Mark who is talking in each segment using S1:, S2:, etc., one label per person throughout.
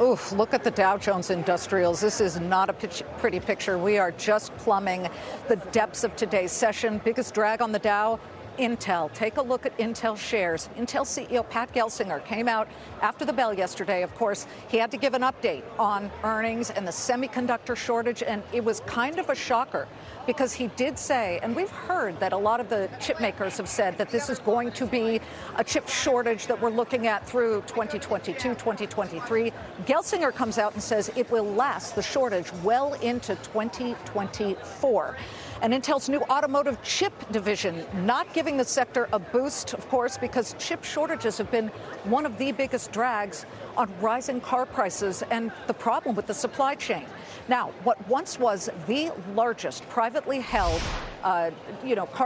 S1: Oof, look at the Dow Jones Industrials. This is not a pretty picture. We are just plumbing the depths of today's session. Biggest drag on the Dow, Intel. Take a look at Intel shares. Intel CEO Pat Gelsinger came out after the bell yesterday. Of course, he had to give an update on earnings and the semiconductor shortage, and it was kind of a shocker because he did say, and we've heard that a lot of the chip makers have said that this is going to be a chip shortage that we're looking at through 2022, 2023. Gelsinger comes out and says it will last, the shortage, well into 2024. And Intel's new automotive chip division not giving the sector a boost, of course, because chip shortages have been one of the biggest drags on rising car prices and the problem with the supply chain. Now, what once was the largest privately held, car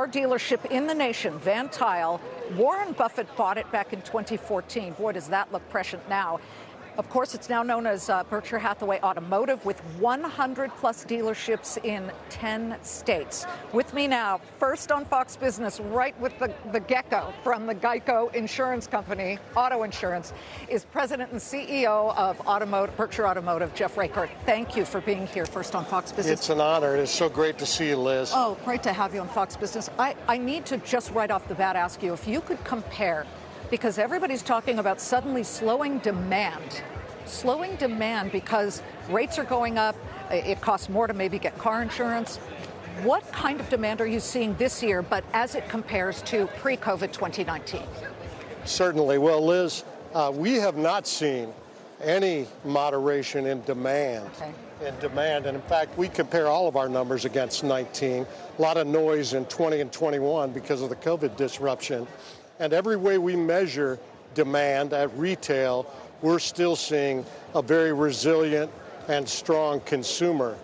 S1: dealership in the nation, Van Tile, Warren Buffett bought it back in 2014. Boy, does that look prescient now. Of course, it's now known as Berkshire Hathaway Automotive, with 100 plus dealerships in 10 states. With me now, first on Fox Business, right with the gecko from the Geico Insurance Company, auto insurance, is President and CEO of Berkshire Automotive, Jeff Rachor. Thank you for being here first on Fox Business.
S2: It's an honor. It's so great to see you, Liz.
S1: Oh, great to have you on Fox Business. I need to just right off the bat ask you if you could compare, because everybody's talking about suddenly slowing demand because rates are going up, it costs more to maybe get car insurance. What kind of demand are you seeing this year, but as it compares to pre-COVID 2019?
S2: Certainly. Well, Liz, we have not seen any moderation in demand.
S1: Okay.
S2: And in fact, we compare all of our numbers against 19. A lot of noise in 20 and 21 because of the COVID disruption. And every way we measure demand at retail, we're still seeing a very resilient and strong consumer.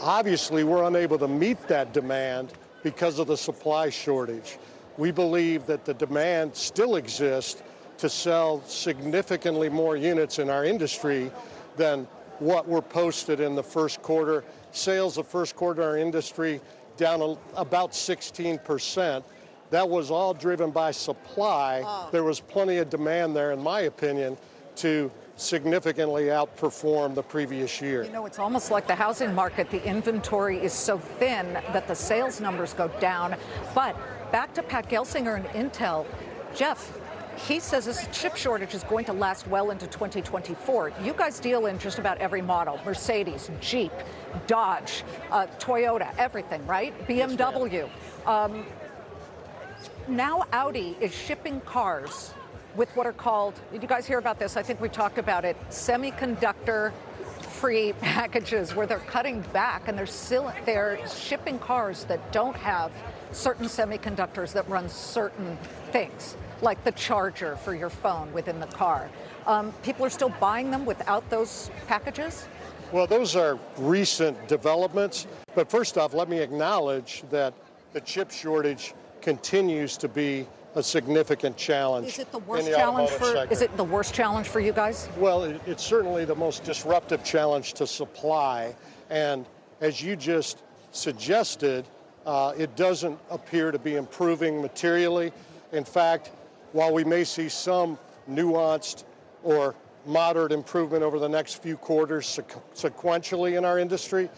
S2: Obviously, we're unable to meet that demand because of the supply shortage. We believe that the demand still exists to sell significantly more units in our industry than what were posted in the first quarter. Sales of first quarter in our industry down about 16%. That was all driven by supply. There was plenty of demand there, in my opinion, to significantly outperform the previous year.
S1: You know, it's almost like the housing market. The inventory is so thin that the sales numbers go down. But back to Pat Gelsinger and Intel. Jeff, he says this chip shortage is going to last well into 2024. You guys deal in just about every model: Mercedes, Jeep, Dodge, Toyota, everything, right? BMW. Now Audi is shipping cars with what are called, did you guys hear about this? I think we talked about it, semiconductor-free packages, where they're cutting back and they're shipping cars that don't have certain semiconductors that run certain things, like the charger for your phone within the car. People are still buying them without those packages?
S2: Well, those are recent developments. But first off, let me acknowledge that the chip shortage continues to be a significant challenge.
S1: Is it the worst challenge for you guys?
S2: Well, it's certainly the most disruptive challenge to supply. And as you just suggested, it doesn't appear to be improving materially. In fact, while we may see some nuanced or moderate improvement over the next few quarters sequentially in our industry,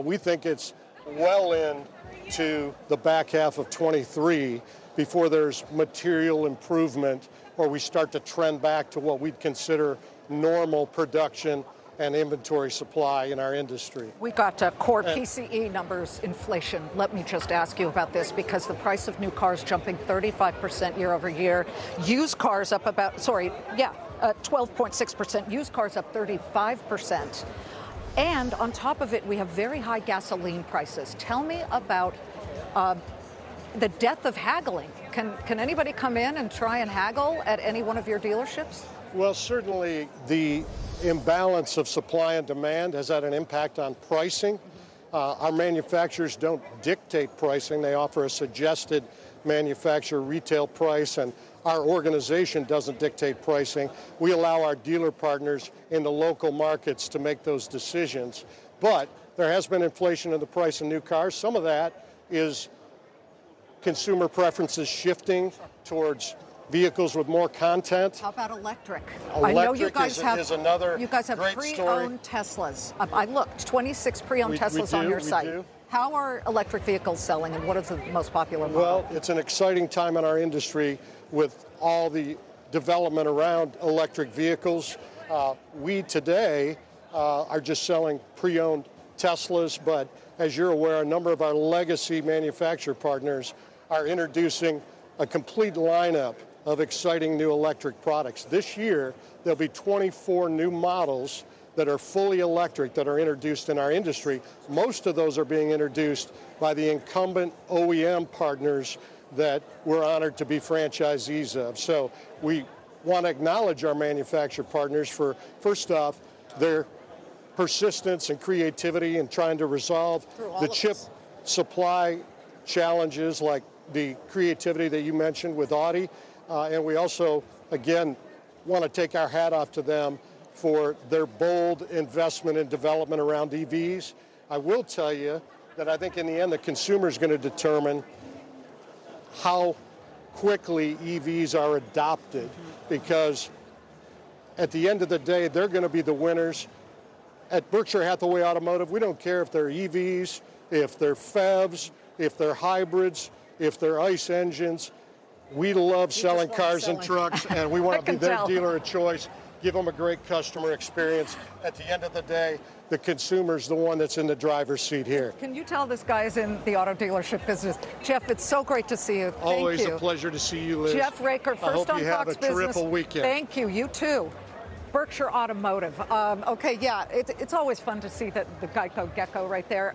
S2: we think it's well into the back half of 23 before there's material improvement or we start to trend back to what we'd consider normal production and inventory supply in our industry.
S1: We got core PCE numbers, inflation. Let me just ask you about this, because the price of new cars jumping 35% year over year. Used cars up 12.6%. Used cars up 35%. And on top of it, we have very high gasoline prices. Tell me about the death of haggling. Can anybody come in and try and haggle at any one of your dealerships?
S2: Well, certainly the imbalance of supply and demand has had an impact on pricing. Our manufacturers don't dictate pricing. They offer a suggested manufacturer retail price, and our organization doesn't dictate pricing. We allow our dealer partners in the local markets to make those decisions. But there has been inflation in the price of new cars. Some of that is consumer preferences shifting towards vehicles with more content.
S1: How about electric?
S2: Electric
S1: I know you guys
S2: is another
S1: you guys have
S2: great
S1: pre-owned Teslas. I looked, 26 pre-owned Teslas on your site.
S2: Do.
S1: How are electric vehicles selling, and what is the most popular model?
S2: Well, it's an exciting time in our industry with all the development around electric vehicles. We today are just selling pre-owned Teslas, but as you're aware, a number of our legacy manufacturer partners are introducing a complete lineup of exciting new electric products. This year, there'll be 24 new models that are fully electric that are introduced in our industry. Most of those are being introduced by the incumbent OEM partners that we're honored to be franchisees of. So we want to acknowledge our manufacturer partners for, first off, their persistence and creativity in trying to resolve the chip supply challenges, like the creativity that you mentioned with Audi. And we also, again, want to take our hat off to them for their bold investment and development around EVs. I will tell you that I think in the end the consumer is going to determine how quickly EVs are adopted, because at the end of the day, they're going to be the winners. At Berkshire Hathaway Automotive, we don't care if they're EVs, if they're PHEVs, if they're hybrids, if they're ICE engines. We love selling cars and trucks, and we want to be their dealer of choice, give them a great customer experience. At the end of the day, the consumer's the one that's in the driver's seat here.
S1: Can you tell this guy's in the auto dealership business? Jeff, it's so great to see you. Thank
S2: Always
S1: you.
S2: a pleasure to see you, Liz.
S1: Jeff Rachor, first on Fox Business.
S2: I hope you have a terrific weekend.
S1: Thank you. You too. Berkshire Automotive. Okay, yeah, it's always fun to see the Geico Gecko right there.